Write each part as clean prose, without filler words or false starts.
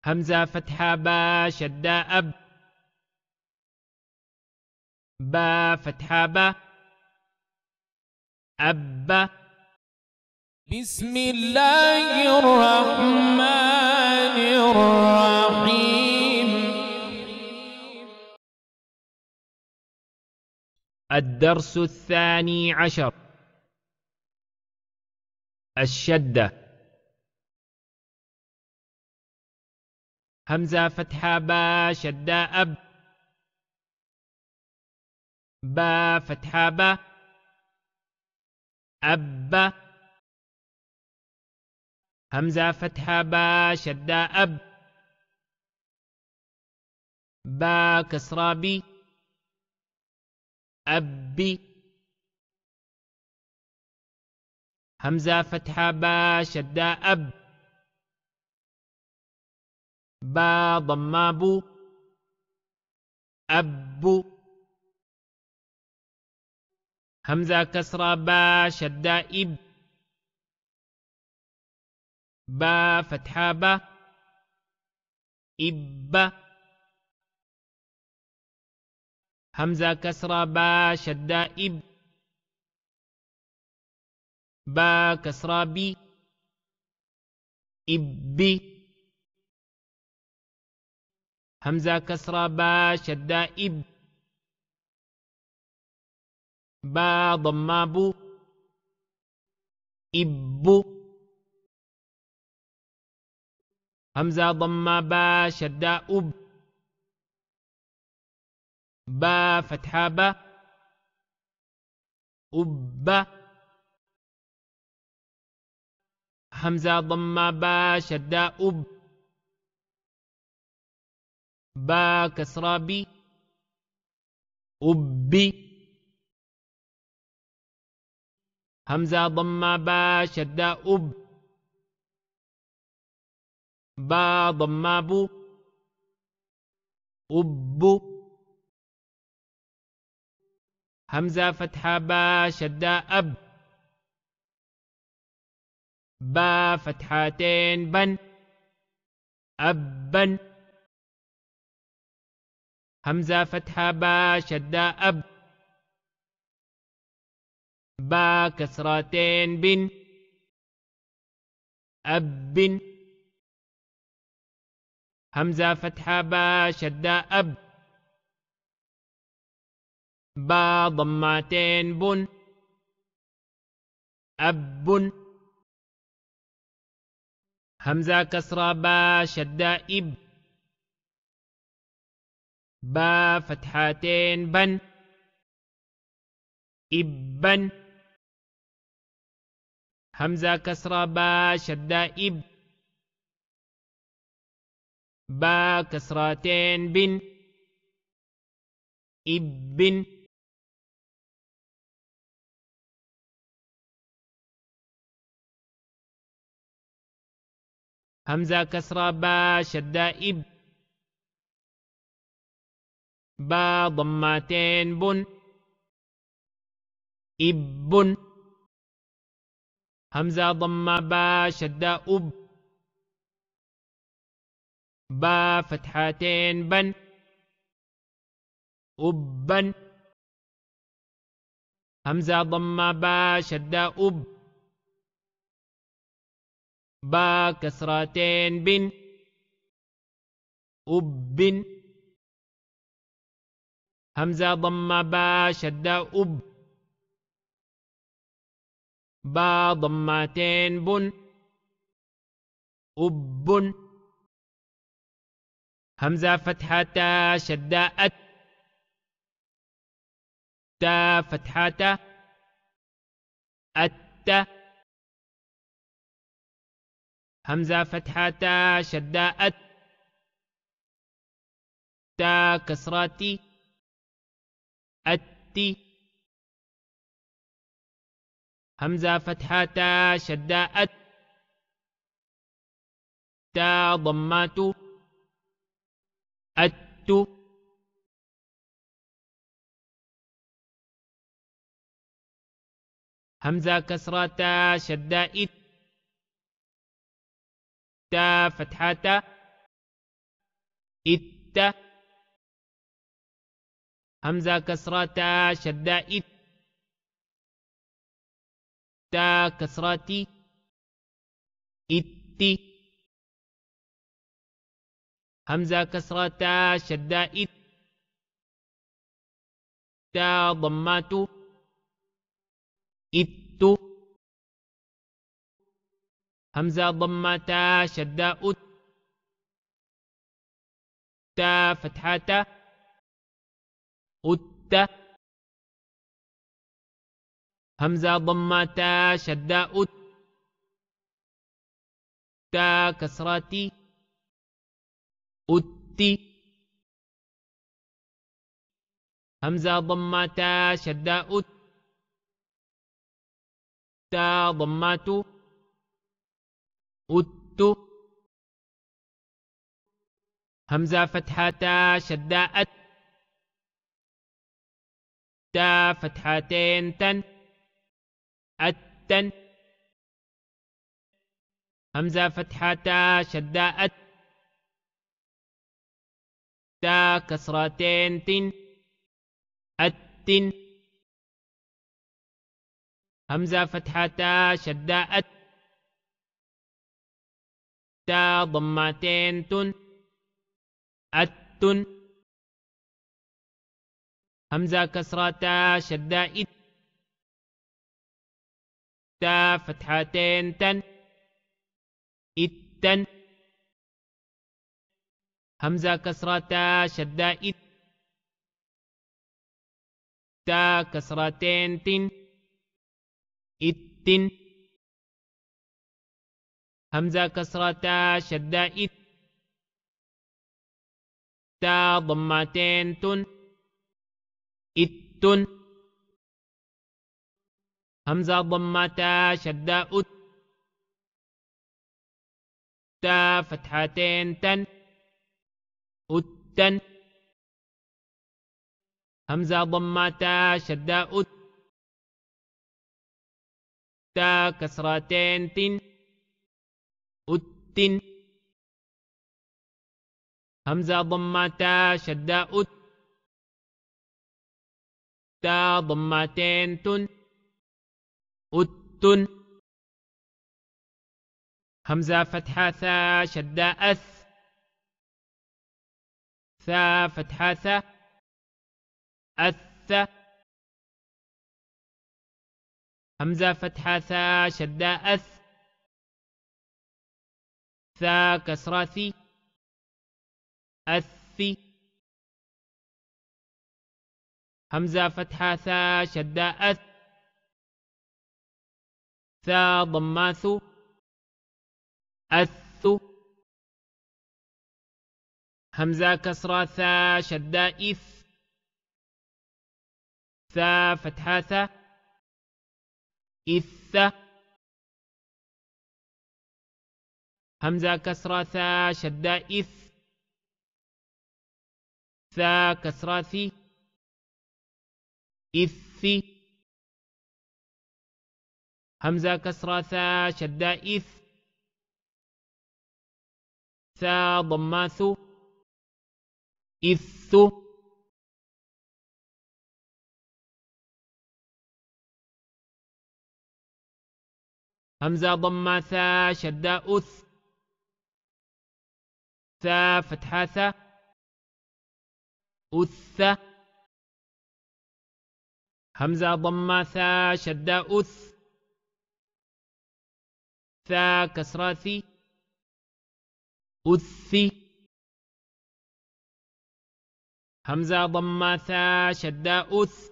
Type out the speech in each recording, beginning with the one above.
همزة فتحة با شدة أب. با فتحة با. أب. بسم الله الرحمن الرحيم. الدرس 12. الشدة. همزة فتحة با شدة أب. با فتحة با. أب. همزة فتحة با شدة أب. با كسرة بي. أبي. همزة فتحة با شدة أب. با ضمة بو. أبو. همزة كسرة با شدة إب. با فتحة با. إب. همزة كسرة با شدة إب. با كسرة بي. إبي. همزة كسرة با شدة إب. با ضمة بو. إبو. همزة ضمة با شدة أب. با فتحة با. أب. همزة ضمة با شدة أب. با كسرة بي. أبي. همزة ضمة با شدة أب. با ضمة بو. أبو. همزة فتحة با شدة أب. با فتحتين بن. أبا. همزة فتحة با شدة أب. با كسرتين بن. أب. همزة فتحة با شدة أب. با ضمتين بن. أب. همزة كسرة با شدة إب. با فتحتين بن. إبا. همزة كسرة با شدة إب. با كسرتين بن. إب. همزة كسرة با شدة إب. با ضمتين بن. إب. همزة ضمة با شدة أب. با فتحتين بن. أبا. همزة ضمة با شدة أب. با كسرتين بن. أب. همزة ضمة با شدة أب. با ضمتين بن. أب. همزة فتحة تا شدة أت. تا فتحة تا. أت. همزة فتحة تا شدة أت. تا كسرتي. أتي. همزة فتحة تا شدة أت. تا ضمات. أت. همزة كسرة تا شدة إت. تا فتحة تا. إت همزة كسرة تا شدة إت تا كسرة إت همزة كسرة تا شدة إت تا ضمات إت همزة ضمة تا شدة أت تا فتحة أت همزة ضمة تا شدة أت تا كسرة أت همزة ضمة تا شدة أت تا ضمات أت همزة فتحة تا شدة أت تا فتحتين تن أتن همزة فتحة تا شدة أت تا كسرتين تن أتن همزة فتحة تا شدة أت تا ضمتين تن أتن همزة كسرة تا شدة إت تا فتحتين تن إتن همزة كسرة تا شدة إت تا كسرتين تن إتن همزة كسرة تا شدة إت تا ضمتين تن إتن همزة ضمة تا شدة أت تا فتحتين تن أتن همزة ضمة تا شدة أت تا كسرتين تن أتن همزة ضمة تا شدة أت تا ضمتين تن أتن همزة فتحة ثا شدة أث ثا فتحة ثا أث همزة فتحة ثا شدة أث ثا كسرة ثي أثي همزة فتحة ثا شدة أث ثا ضماث أث همزة كسرة ثا شدة إث ثا فتحة ثا إث همزة كسرة ثا شدة إث ثا كسرة ثي إث همزة كسرة ثا شدة إث ثا ضماث إث همزة ضمة ثا شدة أث ثا فتحة ثا أث همزة ضمة ثا شدة أث ثا كسرة ثي أث همزة ضمة ثا شدة أث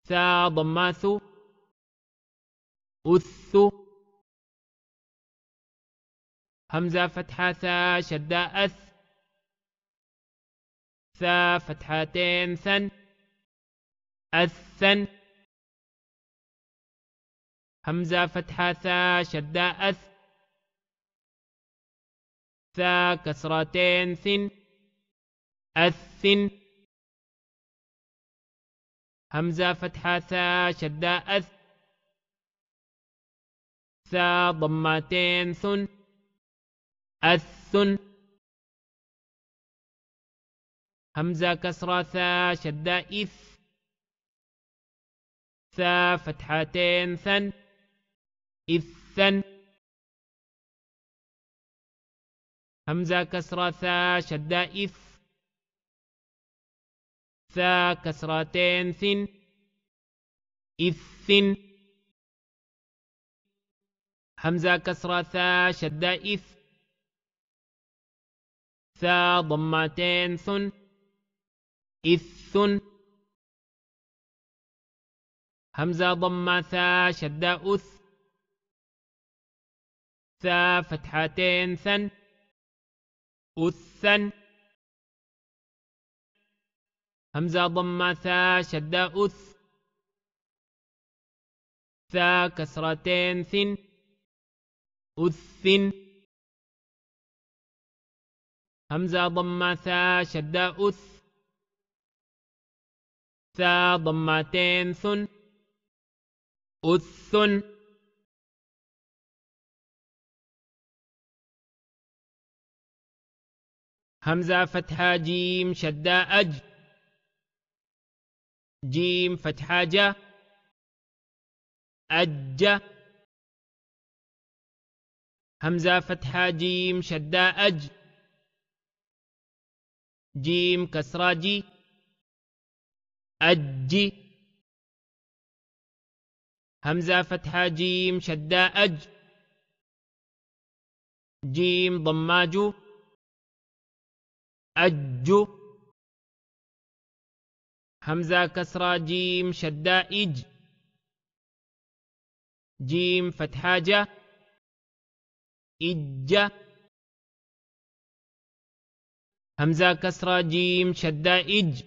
ثا ضماث أث همزة فتحة ثا شدة أث ثا فتحتين ثن أثن همزة فتحة ثا شدة أث ثا كسرتين ثن أثن همزة فتحة ثا شدة أث ثا ضمتين ثن أثن همزة كسرة ثا شدة إث ثا فتحتين ثن إثن همزة كسرة ثا شدة إث ثا كسرتين ثن إثن همزة كسرة ثا شدة إث ثا ضمتين ثن إثن همزة ضمة ثا شدة أث ثا فتحتين ثن أثن همزة ضمة ثا شدة أث ثا كسرتين ثن أثن همزة ضمة ثا شدة أث ثا ضمتين ثن أثن همزة فتحة جيم شدة أج جيم فتحة جا أج همزة فتحة جيم شدة أج جيم كسرة جي أج همزة فتحة جيم شدة أج جيم ضماجو أج همزة كسرة جيم شدة إج جيم فتحة جا إج همزة كسرة جيم شدة إج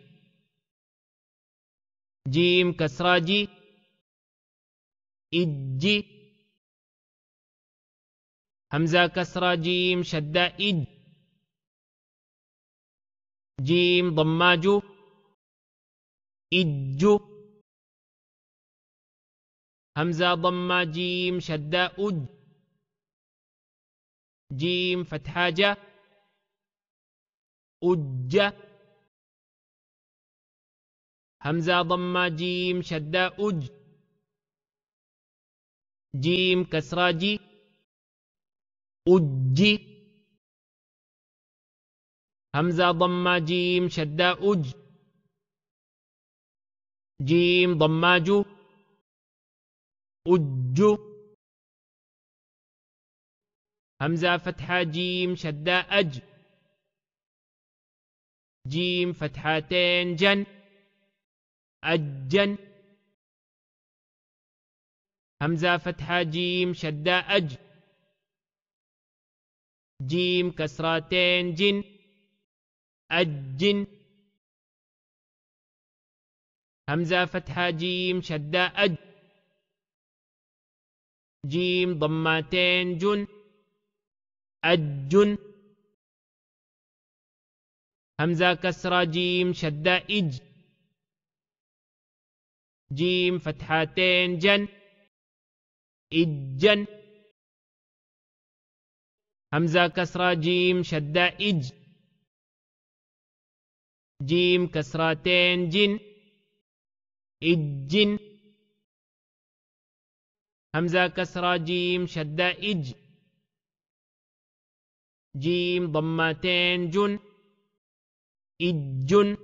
جيم كسرة جي إج همزة كسرة جيم شدة إج جيم ضماجو إج همزة ضمة جيم شدة أج جيم فتحة جا أج همزة ضمة جيم شدة أج جيم كسرة جي أج همزة ضمة جيم شدة أج جيم ضماجو أج همزة فتحة جيم شدة أج جيم فتحتين جن أجن همزة فتحة جيم شدة أج جيم كسرتين جن أجن همزة فتحة جيم شدة أج جيم ضمتين جن أجن همزة كسرة جيم شدة إج جيم فتحتين جن إجن همزة كسرة جيم شدة إج جيم كسرتين جن إجن همزة كسرة جيم شدة إج جيم ضمتين جن إجن